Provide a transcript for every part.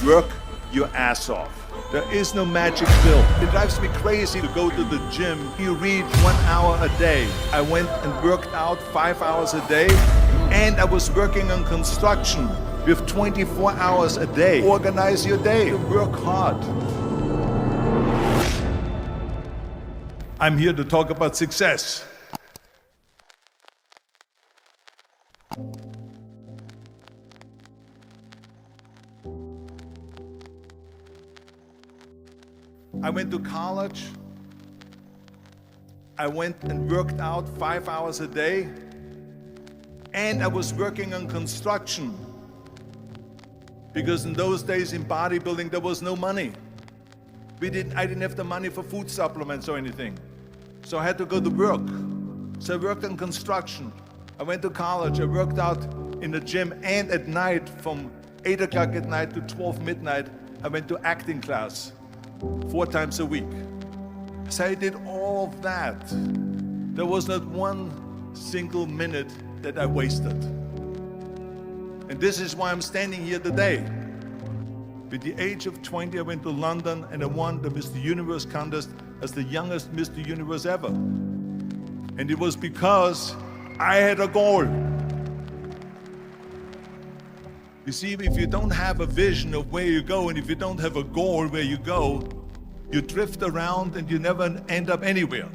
Work your ass off. There is no magic pill. It drives me crazy to go to the gym. You read 1 hour a day. I went and worked out 5 hours a day, and I was working on construction with 24 hours a day. Organize your day. Work hard. I'm here to talk about success. I went to college. I went and worked out 5 hours a day, and I was working on construction. Because in those days in bodybuilding there was no money. I didn't have the money for food supplements or anything. So I had to go to work. So I worked on construction. I went to college. I worked out in the gym, and at night from 8 o'clock at night to 12 midnight, I went to acting class 4 times a week. So I did all of that. There was not one single minute that I wasted. And this is why I'm standing here today. At the age of 20, I went to London and I won the Mr. Universe contest as the youngest Mr. Universe ever. And it was because I had a goal. You see, if you don't have a vision of where you go, and if you don't have a goal where you go, you drift around and you never end up anywhere.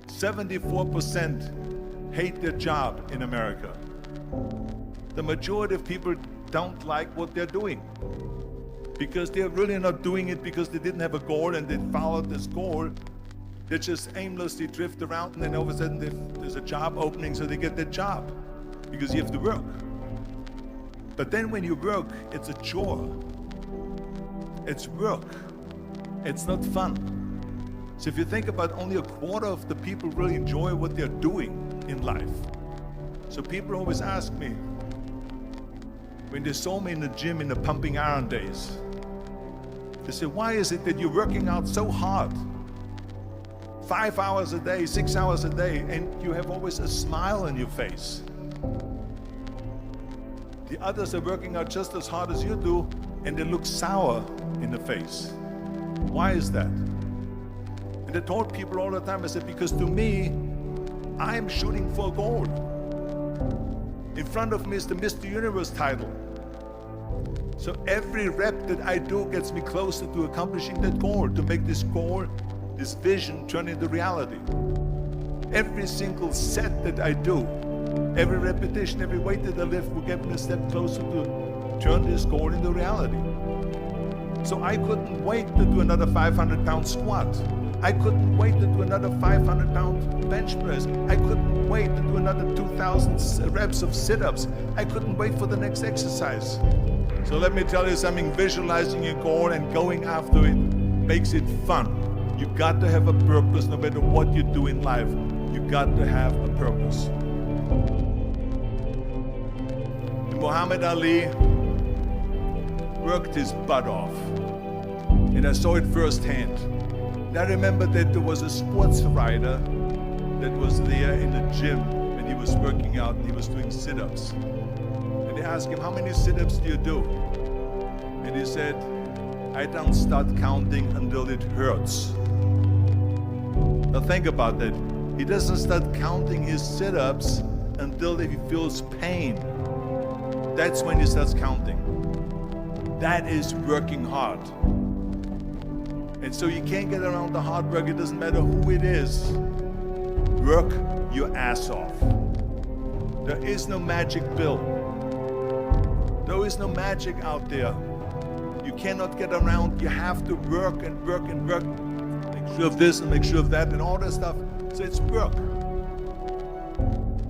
74% hate their job in America. The majority of people don't like what they're doing because they're really not doing it because they didn't have a goal and they followed this goal. They just aimlessly drift around, and then all of a sudden there's a job opening, so they get their job because you have to work. But then when you work, it's a chore. It's work. It's not fun. So if you think about, only a quarter of the people really enjoy what they're doing in life. So people always ask me, when they saw me in the gym in the pumping iron days, they say, why is it that you're working out so hard? 5 hours a day, 6 hours a day, and you have always a smile on your face. The others are working out just as hard as you do, and they look sour in the face. Why is that? And I told people all the time, I said, because to me, I'm shooting for a goal. In front of me is the Mr. Universe title. So every rep that I do gets me closer to accomplishing that goal, to make this goal, this vision, turn into reality. Every single set that I do, every repetition, every weight that I lift will get me a step closer to turn this goal into reality. So I couldn't wait to do another 500-pound squat. I couldn't wait to do another 500-pound bench press. I couldn't wait to do another 2,000 reps of sit-ups. I couldn't wait for the next exercise. So let me tell you something, visualizing your goal and going after it makes it fun. You got to have a purpose no matter what you do in life. You got to have a purpose. Muhammad Ali worked his butt off, and I saw it firsthand. And I remember that there was a sports writer that was there in the gym when he was working out and he was doing sit-ups. And they asked him, how many sit-ups do you do? And he said, I don't start counting until it hurts. Now think about that. He doesn't start counting his sit-ups until he feels pain. That's when he starts counting. That is working hard. And so you can't get around the hard work. It doesn't matter who it is. Work your ass off. There is no magic pill. There is no magic out there. You cannot get around. You have to work and work and work. Make sure of this and make sure of that and all that stuff. So it's work.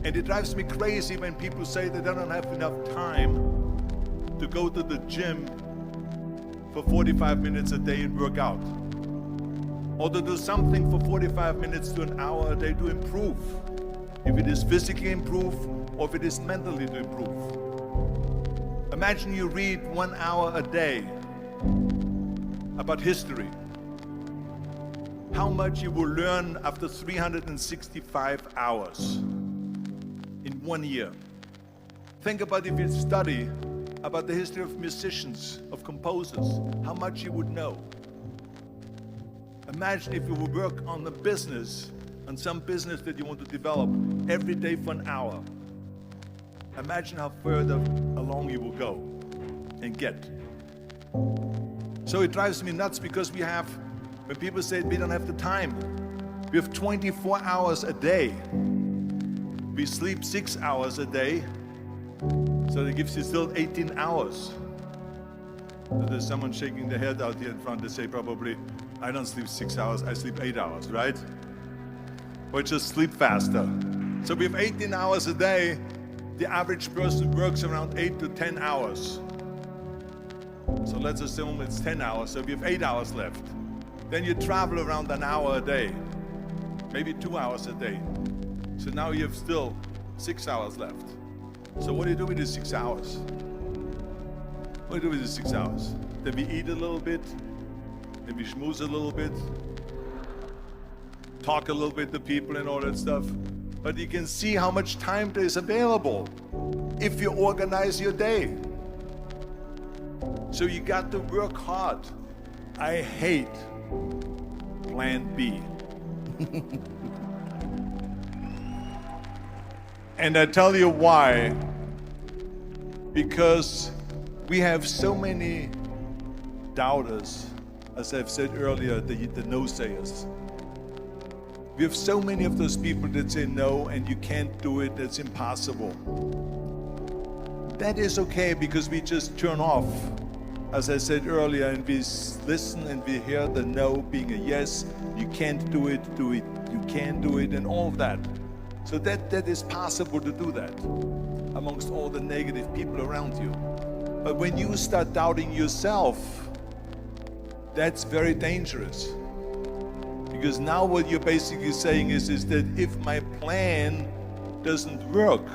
And it drives me crazy when people say that they don't have enough time to go to the gym for 45 minutes a day and work out. Or to do something for 45 minutes to an hour a day to improve. If it is physically improve or if it is mentally to improve. Imagine you read 1 hour a day about history. How much you will learn after 365 hours in 1 year. Think about if you study about the history of musicians, of composers, how much you would know. Imagine if you would work on the business, on some business that you want to develop every day for an hour. Imagine how further along you will go and get. So it drives me nuts because when people say we don't have the time, we have 24 hours a day. We sleep 6 hours a day, so that gives you still 18 hours. So there's someone shaking their head out here in front. They say probably, I don't sleep 6 hours, I sleep 8 hours, right? Or just sleep faster. So we have 18 hours a day. The average person works around 8 to 10 hours. So let's assume it's 10 hours, so we have 8 hours left. Then you travel around an hour a day, maybe 2 hours a day. So now you have still 6 hours left. So what do you do with these 6 hours? What do you do with these 6 hours? Then we eat a little bit, then we schmooze a little bit, talk a little bit to people and all that stuff. But you can see how much time there is available if you organize your day. So you got to work hard. I hate plan B. And I tell you why. Because we have so many doubters, as I've said earlier, the no-sayers. We have so many of those people that say no and you can't do it, that's impossible. That is okay because we just turn off, as I said earlier, and we listen and we hear the no being a yes. You can't do it, you can do it, and all of that. So that is possible to do that amongst all the negative people around you. But when you start doubting yourself, that's very dangerous. Because now what you're basically saying is that if my plan doesn't work,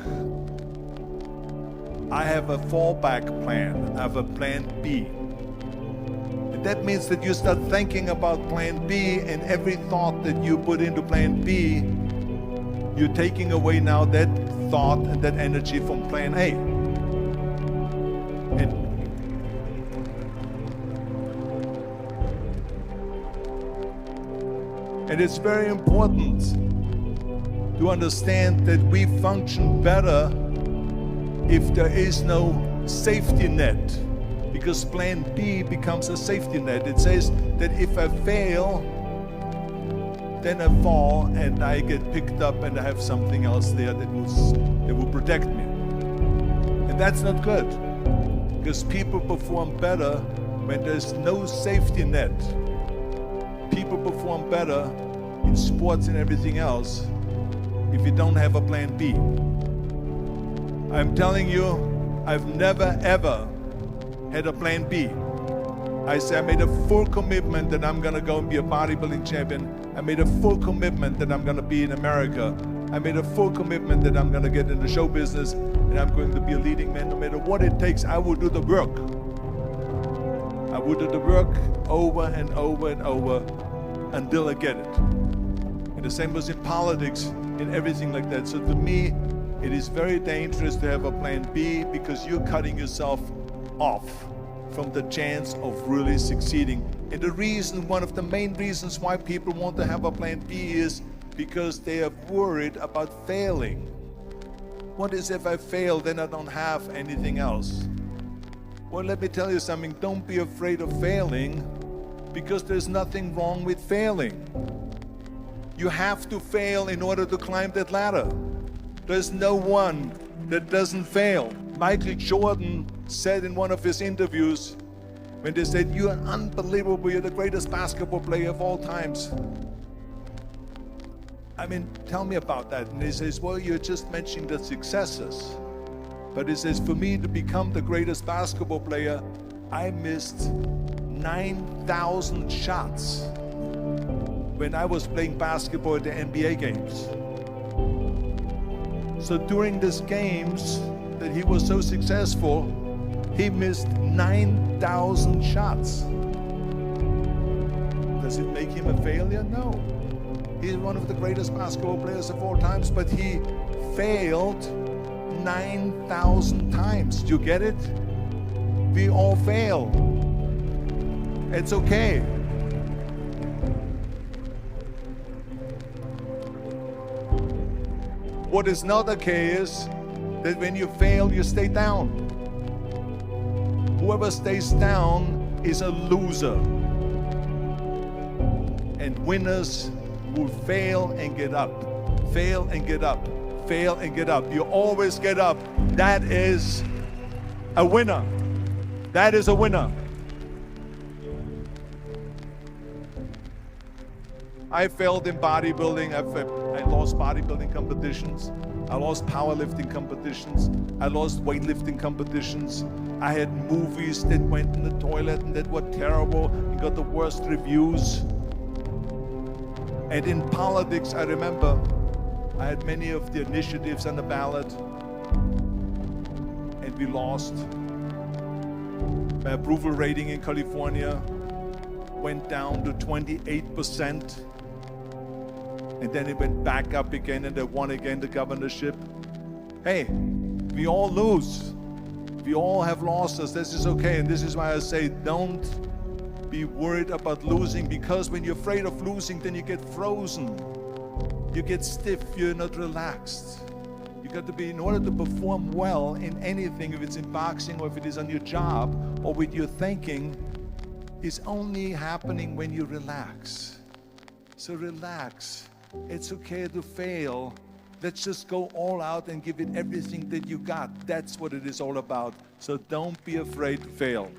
I have a fallback plan, I have a plan B. And that means that you start thinking about plan B, and every thought that you put into plan B, you're taking away now that thought and that energy from plan A. And it's very important to understand that we function better if there is no safety net, because plan B becomes a safety net. It says that if I fail, then I fall and I get picked up and I have something else there that will protect me. And that's not good, because people perform better when there's no safety net. People perform better in sports and everything else if you don't have a plan B. I'm telling you, I've never ever had a plan B. I made a full commitment that I'm gonna go and be a bodybuilding champion. I made a full commitment that I'm gonna be in America. I made a full commitment that I'm gonna get in the show business and I'm going to be a leading man. No matter what it takes, I will do the work. I will do the work over and over and over until I get it. And the same was in politics, in everything like that. So to me, it is very dangerous to have a plan B, because you're cutting yourself off from the chance of really succeeding. And the reason, one of the main reasons why people want to have a plan B is because they are worried about failing. What is if I fail, then I don't have anything else? Well, let me tell you something, don't be afraid of failing, because there's nothing wrong with failing. You have to fail in order to climb that ladder. There's no one that doesn't fail. Michael Jordan said in one of his interviews, when they said, "You're unbelievable, you're the greatest basketball player of all times." I mean, tell me about that. And he says, well, you're just mentioning the successes. But he says, for me to become the greatest basketball player, I missed 9,000 shots when I was playing basketball at the NBA games. So during these games that he was so successful, he missed 9,000 shots. Does it make him a failure? No. He's one of the greatest basketball players of all times, but he failed 9,000 times. Do you get it? We all fail. It's okay. What is not okay is that when you fail, you stay down. Whoever stays down is a loser. And winners will fail and get up. Fail and get up. Fail and get up. You always get up. That is a winner. That is a winner. I failed in bodybuilding. I lost bodybuilding competitions. I lost powerlifting competitions. I lost weightlifting competitions. I had movies that went in the toilet and that were terrible and got the worst reviews. And in politics, I remember I had many of the initiatives on the ballot, and we lost. My approval rating in California went down to 28%. And then it went back up again, and they won again the governorship. Hey, we all lose. We all have losses. This is okay. And this is why I say don't be worried about losing, because when you're afraid of losing, then you get frozen. You get stiff. You're not relaxed. You got to be, in order to perform well in anything, if it's in boxing or if it is on your job or with your thinking, is only happening when you relax. So relax. It's okay to fail. Let's just go all out and give it everything that you got. That's what it is all about. So don't be afraid to fail.